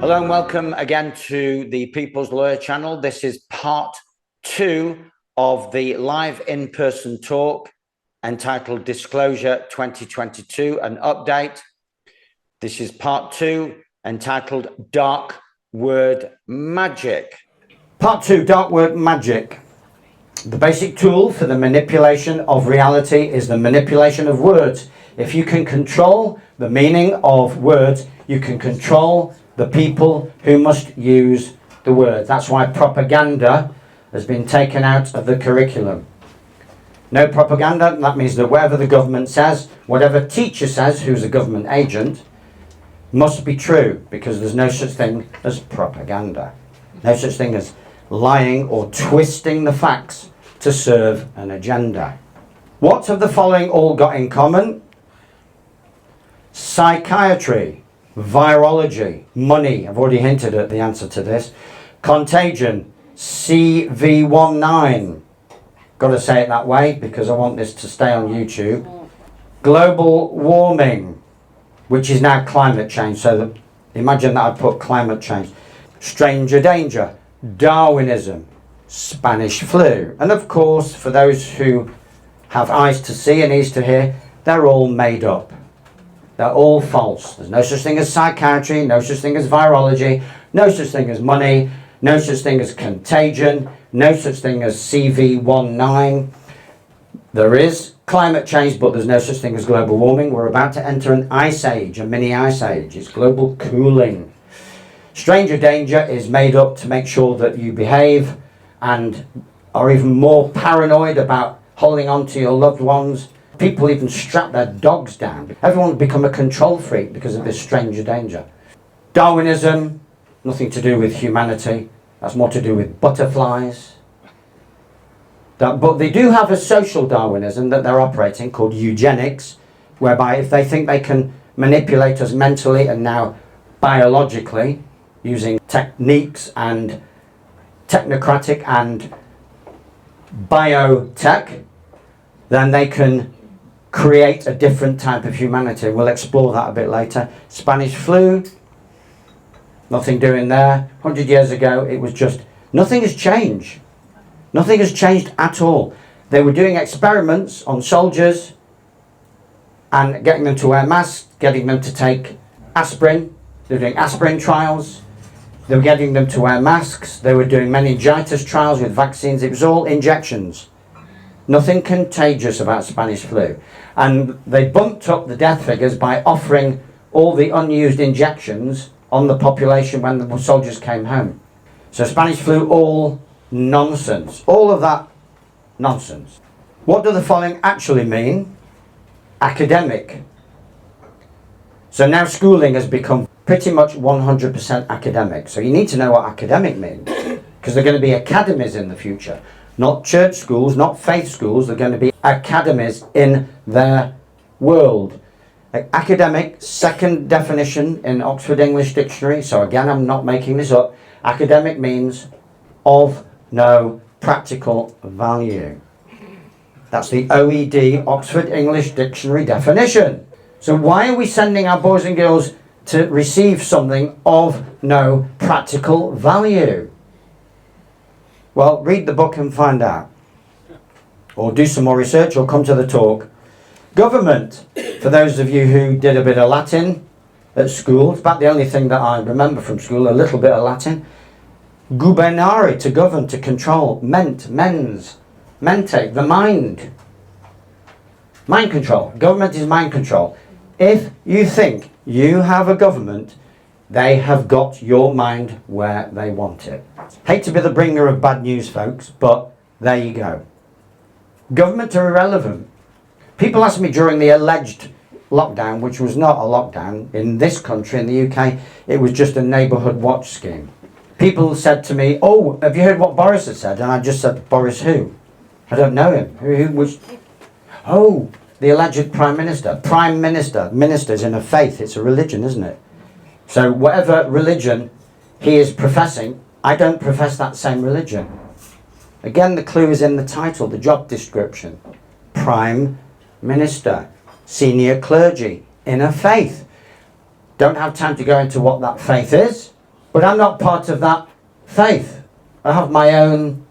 Hello and welcome again to the People's Lawyer channel. This is part 2 of the live in-person talk entitled Disclosure 2022, an update. This is part 2 entitled Dark Word Magic. Part 2, Dark Word Magic. The basic tool for the manipulation of reality is the manipulation of words. If you can control the meaning of words, you can control the people who must use the words. That's why propaganda has been taken out of the curriculum. No propaganda, that means that whatever the government says, whatever teacher says who's a government agent, must be true, because there's no such thing as propaganda. No such thing as lying or twisting the facts to serve an agenda. What have the following all got in common? Psychiatry, virology, money, I've already hinted at the answer to this. Contagion, CV19. Got to say it that way because I want this to stay on YouTube. Global warming, which is now climate change. So that, imagine that I'd put climate change. Stranger danger, Darwinism, Spanish flu. And of course, for those who have eyes to see and ears to hear, they're all made up. They're all false. There's no such thing as psychiatry, no such thing as virology, no such thing as money, no such thing as contagion, no such thing as CV19. There is climate change, but there's no such thing as global warming. We're about to enter an ice age, a mini ice age. It's global cooling. Stranger danger is made up to make sure that you behave and are even more paranoid about holding on to your loved ones. People even strap their dogs down. Everyone's become a control freak because of this stranger danger. Darwinism, nothing to do with humanity. That's more to do with butterflies. But they do have a social Darwinism that they're operating called eugenics, whereby if they think they can manipulate us mentally and now biologically using techniques and technocratic and biotech, then they can create a different type of humanity. We'll explore that a bit later. Spanish flu, nothing doing there. 100 years ago, it was just, nothing has changed. Nothing has changed at all. They were doing experiments on soldiers and getting them to wear masks, getting them to take aspirin. They were doing aspirin trials. They were getting them to wear masks. They were doing meningitis trials with vaccines. It was all injections. Nothing contagious about Spanish flu. And they bumped up the death figures by offering all the unused injections on the population when the soldiers came home. So Spanish flu, all nonsense. All of that nonsense. What do the following actually mean? Academic. So now schooling has become pretty much 100% academic. So you need to know what academic means, because there are going to be academies in the future. Not church schools, not faith schools. They're going to be academies in their world. Academic, second definition in Oxford English Dictionary. So again, I'm not making this up. Academic means of no practical value. That's the OED, Oxford English Dictionary definition. So why are we sending our boys and girls to receive something of no practical value? Well, read the book and find out. Or do some more research or come to the talk. Government, for those of you who did a bit of Latin at school, it's about the only thing that I remember from school, a little bit of Latin. Gubernare, to govern, to control. Ment, mens, mente, the mind. Mind control. Government is mind control. If you think you have a government, they have got your mind where they want it. Hate to be the bringer of bad news, folks, but there you go. Government are irrelevant. People asked me during the alleged lockdown, which was not a lockdown in this country, in the UK, it was just a neighbourhood watch scheme. People said to me, oh, have you heard what Boris has said? And I just said, Boris who? I don't know him. Who was? Oh, the alleged Prime Minister. Prime Minister. Minister's in a faith. It's a religion, isn't it? So whatever religion he is professing, I don't profess that same religion. Again, the clue is in the title, the job description. Prime Minister, senior clergy, in a faith. Don't have time to go into what that faith is, But I'm not part of that faith. I have my own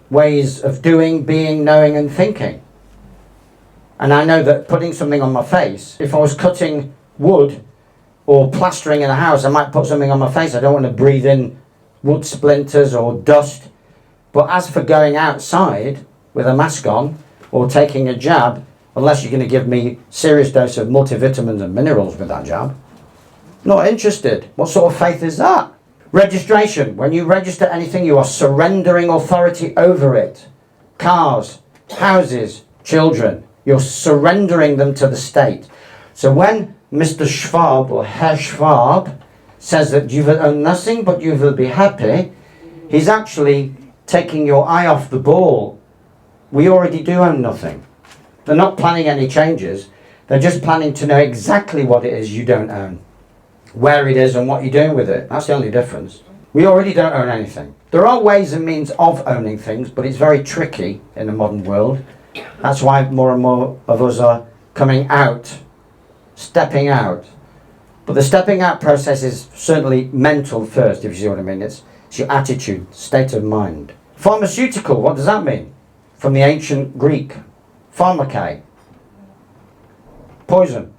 ways of doing, being, knowing and thinking. And I know that putting something on my face, if I was cutting wood or plastering in a house, I might put something on my face. I don't want to breathe in wood splinters or dust. But as for going outside with a mask on or taking a jab, unless you're going to give me serious dose of multivitamins and minerals with that jab, not interested. What sort of faith is that? Registration. When you register anything, you are surrendering authority over it. Cars, houses, children. You're surrendering them to the state. So when Mr. Schwab or Herr Schwab says that you will own nothing but you will be happy, he's actually taking your eye off the ball. We already do own nothing. They're not planning any changes. They're just planning to know exactly what it is you don't own, where it is and what you're doing with it. That's the only difference. We already don't own anything. There are ways and means of owning things, but it's very tricky in the modern world. That's why more and more of us are coming out, stepping out. But the stepping out process is certainly mental first, if you see what I mean. It's your attitude, state of mind. Pharmaceutical, what does that mean? From the ancient Greek, pharmakeia, poison.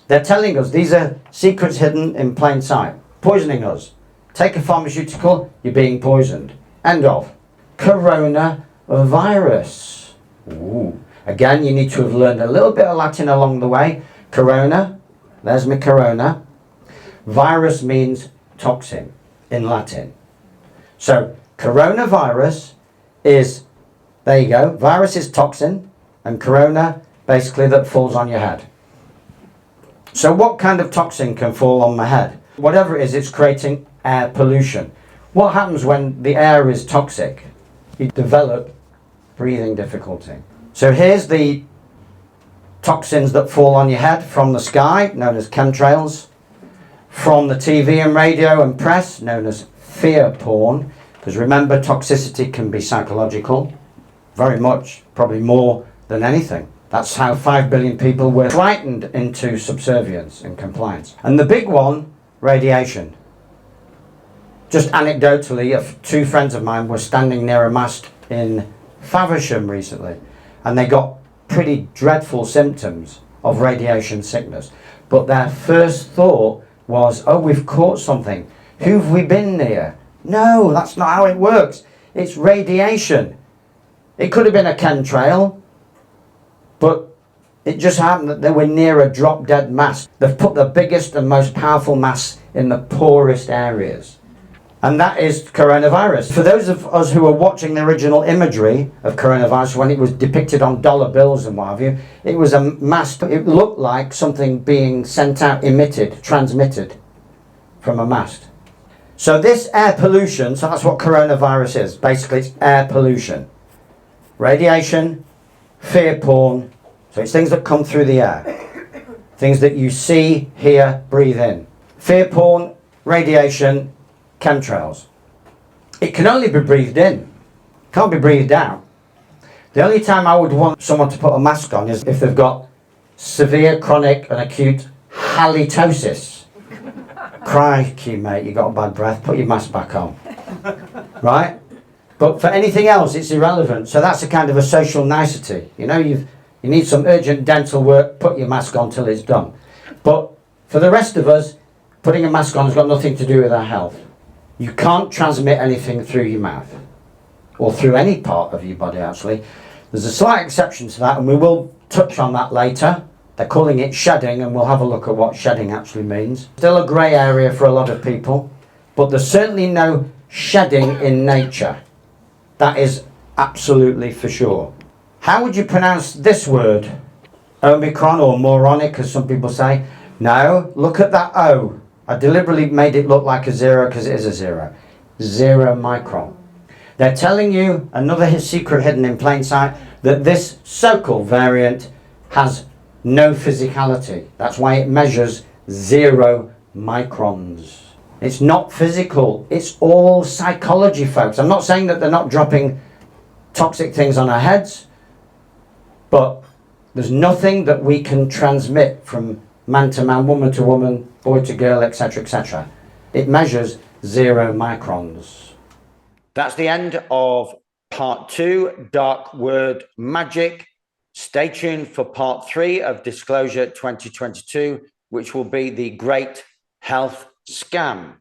They're telling us these are secrets hidden in plain sight, poisoning us. Take a pharmaceutical, you're being poisoned. End of. Coronavirus. Ooh. Again, you need to have learned a little bit of Latin along the way. Corona, there's my corona. Virus means toxin in Latin. So, coronavirus is, there you go, virus is toxin, and corona, basically, that falls on your head. So what kind of toxin can fall on my head? Whatever it is, it's creating air pollution. What happens when the air is toxic? You develop breathing difficulty. So here's the toxins that fall on your head from the sky, known as chemtrails, from the TV and radio and press, known as fear porn, because remember, toxicity can be psychological, very much, probably more than anything. That's how 5 billion people were frightened into subservience and compliance. And the big one, radiation. Just anecdotally, two friends of mine were standing near a mast in Faversham recently, and they got pretty dreadful symptoms of radiation sickness. But their first thought was, oh, we've caught something. Who've we been near? No, that's not how it works. It's radiation. It could have been a chemtrail, but it just happened that they were near a drop-dead mass. They've put the biggest and most powerful mass in the poorest areas. And that is coronavirus. For those of us who are watching the original imagery of coronavirus when it was depicted on dollar bills and what have you, it was a mass. It looked like something being sent out, emitted, transmitted from a mast. So this air pollution, so that's what coronavirus is. Basically, it's air pollution. Radiation, fear porn, so it's things that come through the air. Things that you see, hear, breathe in. Fear porn, radiation, chemtrails. It can only be breathed in. Can't be breathed out. The only time I would want someone to put a mask on is if they've got severe, chronic and acute halitosis. Crikey, mate, you got a bad breath, put your mask back on. Right? But for anything else, it's irrelevant. So that's a kind of a social nicety. You know, you need some urgent dental work, put your mask on till it's done. But for the rest of us, putting a mask on has got nothing to do with our health. You can't transmit anything through your mouth, or through any part of your body, actually. There's a slight exception to that, and we will touch on that later. They're calling it shedding, and we'll have a look at what shedding actually means. Still a grey area for a lot of people, but there's certainly no shedding in nature. That is absolutely for sure. How would you pronounce this word? Omicron, or moronic, as some people say. No, look at that O. I deliberately made it look like a zero because it is a zero. 0 micron. They're telling you, another secret hidden in plain sight, that this so-called variant has no physicality. That's why it measures 0 microns. It's not physical. It's all psychology, folks. I'm not saying that they're not dropping toxic things on our heads, but there's nothing that we can transmit from man to man, woman to woman, boy to girl, etc., etc. It measures 0 microns. That's the end of part 2, Dark Word Magic. Stay tuned for part 3 of Disclosure 2022, which will be the Great Health Scam.